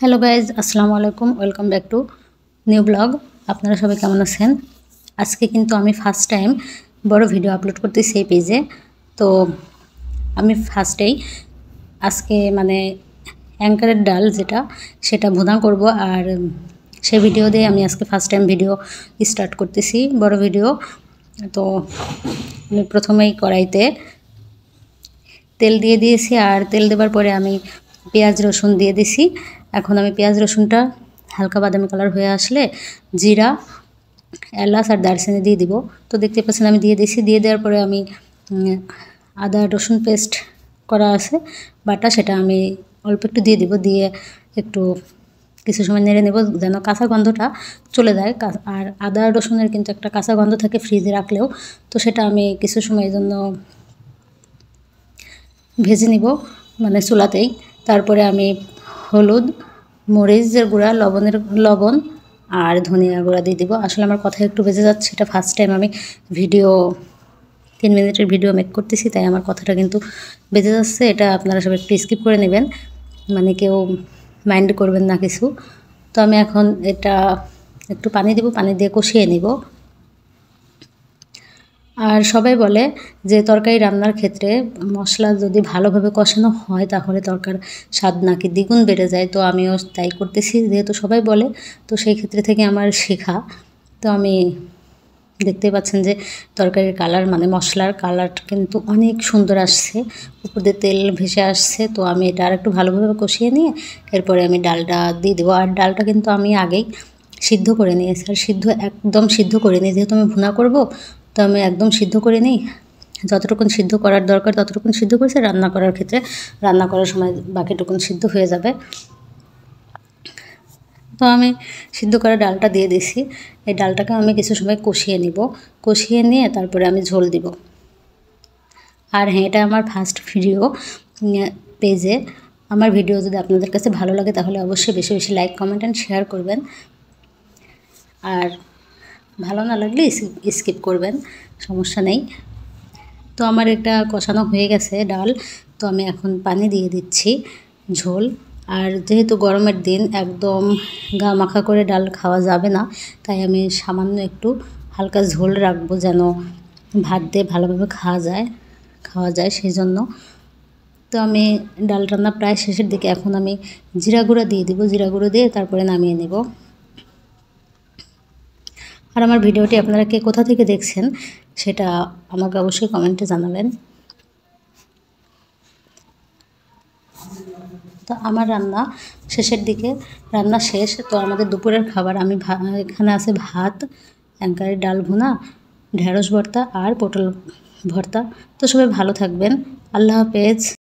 Hello guys, আসসালামু আলাইকুম। Welcome back to new blog. আপনারা সবাই কেমন আছেন? আজকে কিন্তু আমি ফার্স্ট টাইম বড় ভিডিও আপলোড করতেছি এই পেজে। তো আমি ফার্স্টেই আজকে অ্যাঙ্কারের ডাল সেটা ভুনা করব, আর সেই ভিডিও দিয়ে আমি আজকে ফার্স্ট টাইম ভিডিও স্টার্ট করতেছি, বড় ভিডিও। তো আমি প্রথমেই কড়াইতে তেল দিয়ে দিয়েছি, আর তেল দেওয়ার পরে আমি পেঁয়াজ রসুন দিয়ে দিছি। এখন আমি পেঁয়াজ রসুনটা হালকা বাদামি কালার হয়ে আসলে জিরা, এলাচ আর দারচিনি দিয়ে দিব। তো দেখতে পাচ্ছেন আমি দিয়ে দিয়েছি। দিয়ে দেওয়ার পরে আমি আদা রসুন পেস্ট করা আছে বাটা, সেটা আমি অল্প একটু দিয়ে দিব। দিয়ে একটু কিছু সময় নেড়ে নেব যেন কাঁচা গন্ধটা চলে যায়। আর আদা রসুনের কিন্তু একটা কাঁচা গন্ধ থাকে ফ্রিজে রাখলেও, তো সেটা আমি কিছু সময়ের জন্য ভেজে নিব চুলাতেই। তারপরে আমি হলুদ, মরিচের গুঁড়া, লবণ আর ধনিয়া গুঁড়া দিয়ে দিব। আসলে আমার কথা একটু বেজে যাচ্ছে, এটা ফার্স্ট টাইম আমি ভিডিও 3 মিনিটের ভিডিও মেক করতেছি, তাই আমার কথাটা কিন্তু বেজে যাচ্ছে। এটা আপনারা সবাই একটু স্কিপ করে নেবেন, কেউ মাইন্ড করবেন না কিছু। তো আমি এখন এটা একটু পানি দিব, পানি দিয়ে কষিয়ে নিব। আর সবাই বলে যে তরকারি রান্নার ক্ষেত্রে মশলা যদি ভালোভাবে কষানো হয় তাহলে তরকার স্বাদ নাকি দ্বিগুণ বেড়ে যায়। তো আমিও তাই করতেছি, যেহেতু সবাই বলে, তো সেই ক্ষেত্রে থেকে আমার শেখা। তো আমি দেখতেই পাচ্ছেন যে তরকারির কালার মশলার কালারটা কিন্তু অনেক সুন্দর আসছে, উপর দিয়ে তেল ভেসে আসছে। তো আমি এটা আর একটু ভালোভাবে কষিয়ে নিয়ে এরপরে আমি ডালটা দিয়ে দেবো। আর ডালটা কিন্তু আমি আগেই সিদ্ধ করে নিয়েছি, আর একদম সিদ্ধ করে নিই, যেহেতু আমি ভুনা করব। তো আমি একদম সিদ্ধ করে নিই, যতটুকুন সিদ্ধ করার দরকার ততটুকুন সিদ্ধ করেছি। রান্না করার ক্ষেত্রে রান্না করার সময় বাকিটুকুন সিদ্ধ হয়ে যাবে। তো আমি সিদ্ধ করা ডালটা দিয়ে দিছি। এই ডালটাকে আমি কিছু সময় কষিয়ে নিব, কষিয়ে নিয়ে তারপরে আমি ঝোল দিব। আর হ্যাঁ, এটা আমার ফার্স্ট ভিডিও পেজে। আমার ভিডিও যদি আপনাদের কাছে ভালো লাগে তাহলে অবশ্যই বেশি বেশি লাইক, কমেন্ট অ্যান্ড শেয়ার করবেন। আর ভালো না লাগলে স্কিপ করবেন, সমস্যা নেই। তো আমার এটা কষানো হয়ে গেছে ডাল। তো আমি এখন পানি দিয়ে দিচ্ছি, ঝোল। আর যেহেতু গরমের দিন একদম গা মাখা করে ডাল খাওয়া যাবে না, তাই আমি সামান্য একটু হালকা ঝোল রাখবো, যেন ভাত দিয়ে ভালোভাবে খাওয়া যায় সেই জন্য। তো আমি ডাল রান্না প্রায় শেষের দিকে। এখন আমি জিরা গুঁড়া দিয়ে দিব, জিরা গুঁড়ো দিয়ে তারপরে নামিয়ে নেব। আর আমার ভিডিওটি আপনারা কে কোথা থেকে দেখছেন সেটা আমাকে অবশ্যই কমেন্টে জানাবেন। তো আমার রান্না শেষের দিকে, রান্না শেষ। তো আমাদের দুপুরের খাবার আমি এখানে আছে ভাত, অ্যাঙ্কারের ডাল ভুনা, ঢেঁড়স ভর্তা আর পটল ভর্তা। তো সবাই ভালো থাকবেন। আল্লাহ হাফেজ।